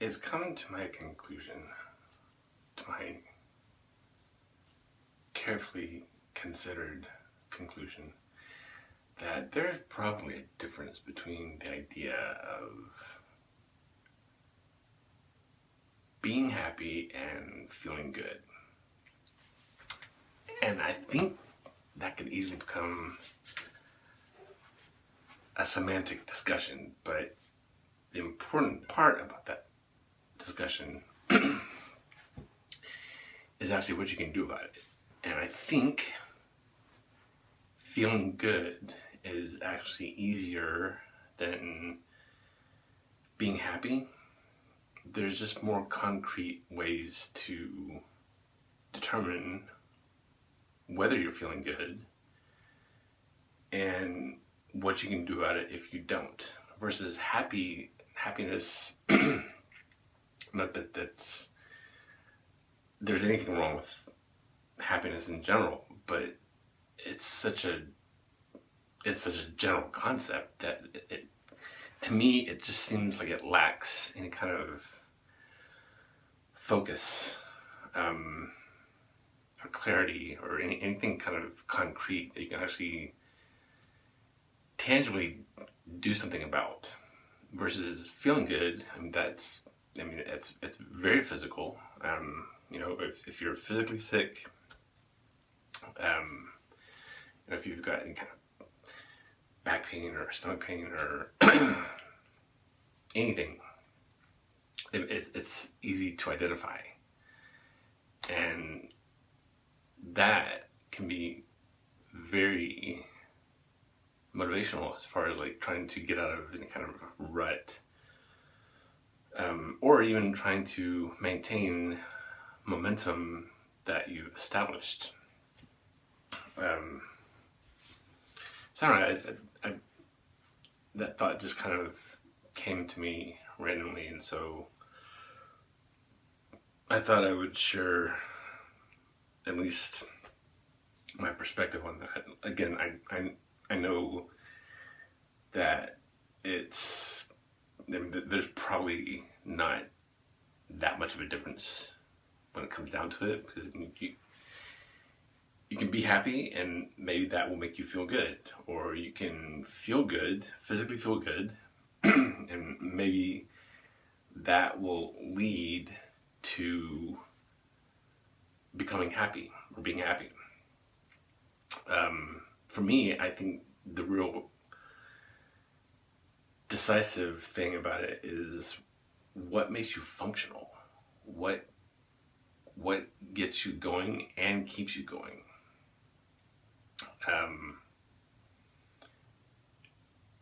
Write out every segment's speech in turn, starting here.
It's come to my conclusion, to my carefully considered conclusion, that there's probably a difference between the idea of being happy and feeling good. And I think that could easily become a semantic discussion, but the important part about that discussion is actually what you can do about it. And I think feeling good is actually easier than being happy. There's just more concrete ways to determine whether you're feeling good and what you can do about it if you don't. Versus happiness, not that there's anything wrong with happiness in general, but it's such a general concept that to me it just seems like it lacks any kind of focus, or clarity, or anything kind of concrete that you can actually tangibly do something about. Versus feeling good, it's very physical. If you're physically sick, if you've got any kind of back pain or stomach pain or anything, it's easy to identify, and that can be very motivational as far as like trying to get out of any kind of rut, or even trying to maintain momentum that you've established. So I don't know, that thought just kind of came to me randomly, and so I thought I would share at least my perspective on that. Again, I know that there's probably not that much of a difference when it comes down to it, because you can be happy and maybe that will make you feel good, or you can feel good, physically feel good, and maybe that will lead to becoming happy or being happy. For me, I think the real decisive thing about it is what makes you functional, what gets you going and keeps you going.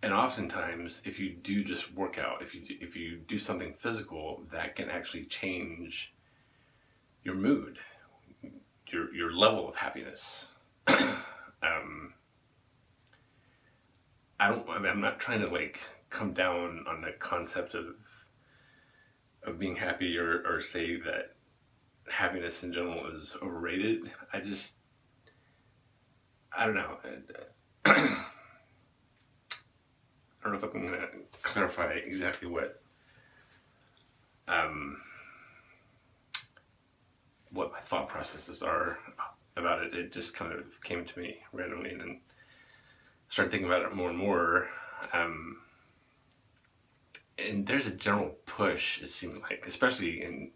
And oftentimes, if you do just work out, if you do something physical, that can actually change your mood, your level of happiness. I'm not trying to like come down on the concept of being happy, or say that happiness in general is overrated. I don't know. I don't know if I'm going to clarify exactly what my thought processes are about it. It just kind of came to me randomly, and then started thinking about it more and more. And there's a general push, it seems like, especially in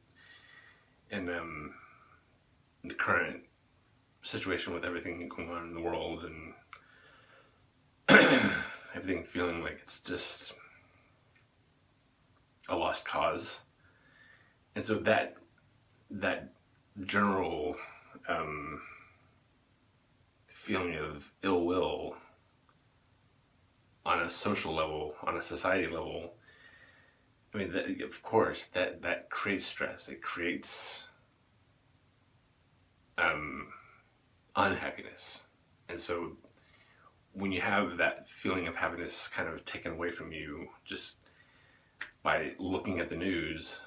the current situation with everything going on in the world, and everything feeling like it's just a lost cause. And so that general feeling of ill will on a social level, on a society level, of course, that creates stress. It creates unhappiness. And so when you have that feeling of happiness kind of taken away from you just by looking at the news,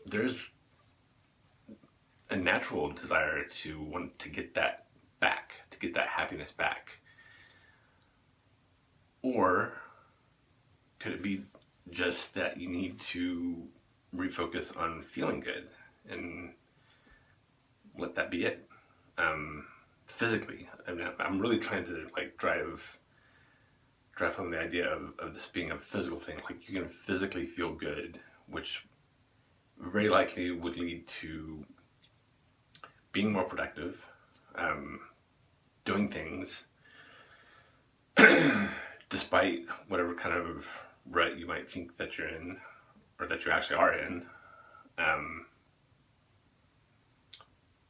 there's a natural desire to want to get that back, to get that happiness back. Or could it be just that you need to refocus on feeling good and let that be it. Physically, I mean, I'm really trying to like drive home the idea of this being a physical thing. Like you can physically feel good, which very likely would lead to being more productive, doing things despite whatever kind of rut you might think that you're in or that you actually are in.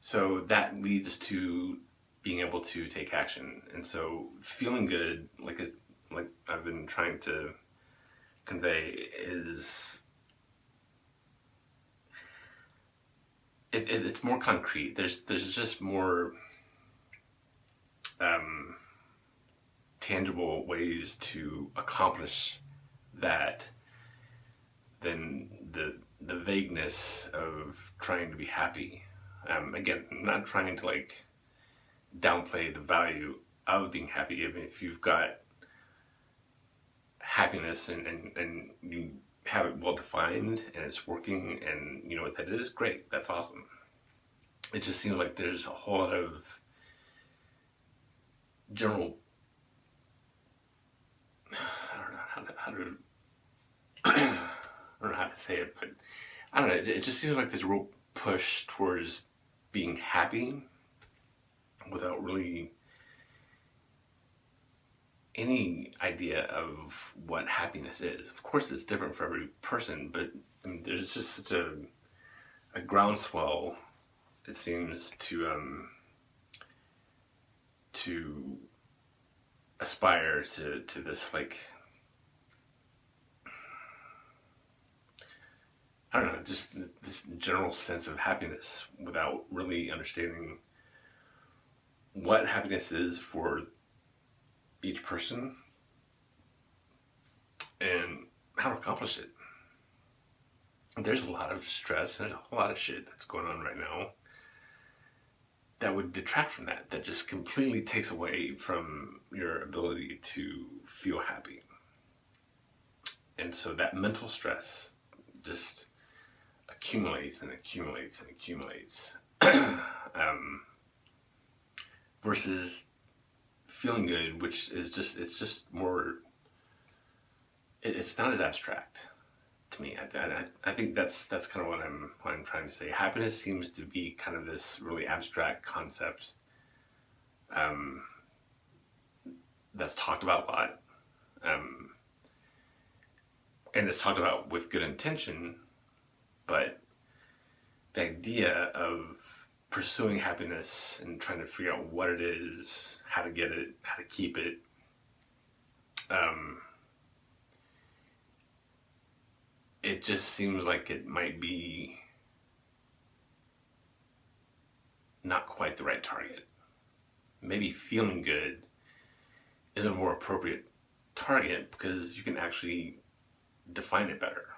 So that leads to being able to take action. And so feeling good, like I've been trying to convey, is it's more concrete. There's just more tangible ways to accomplish that than the vagueness of trying to be happy. Again, I'm not trying to like downplay the value of being happy. I mean, if you've got happiness and you have it well defined and it's working and you know what that is, great, that's awesome. It just seems like there's a whole lot of general, I don't know how to say it, but I don't know, it just seems like there's a real push towards being happy without really any idea of what happiness is. Of course, it's different for every person, but I mean, there's just such a groundswell, it seems, to aspire to this, like, I don't know, just this general sense of happiness without really understanding what happiness is for each person and how to accomplish it. There's a lot of stress, there's a whole lot of shit that's going on right now that would detract from that, that just completely takes away from your ability to feel happy. And so that mental stress just accumulates and accumulates and accumulates. Versus feeling good, which is it's just more, it's not as abstract to me. I think that's kind of what I'm trying to say. Happiness seems to be kind of this really abstract concept that's talked about a lot, and it's talked about with good intention, but the idea of pursuing happiness and trying to figure out what it is, how to get it, how to keep it, it just seems like it might be not quite the right target. Maybe feeling good is a more appropriate target because you can actually define it better.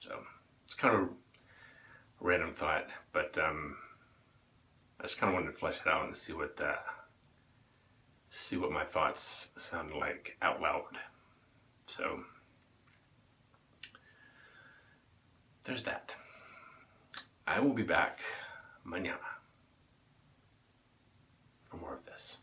So it's kind of a random thought, but I just kind of wanted to flesh it out and see what my thoughts sound like out loud. So there's that. I will be back mañana for more of this.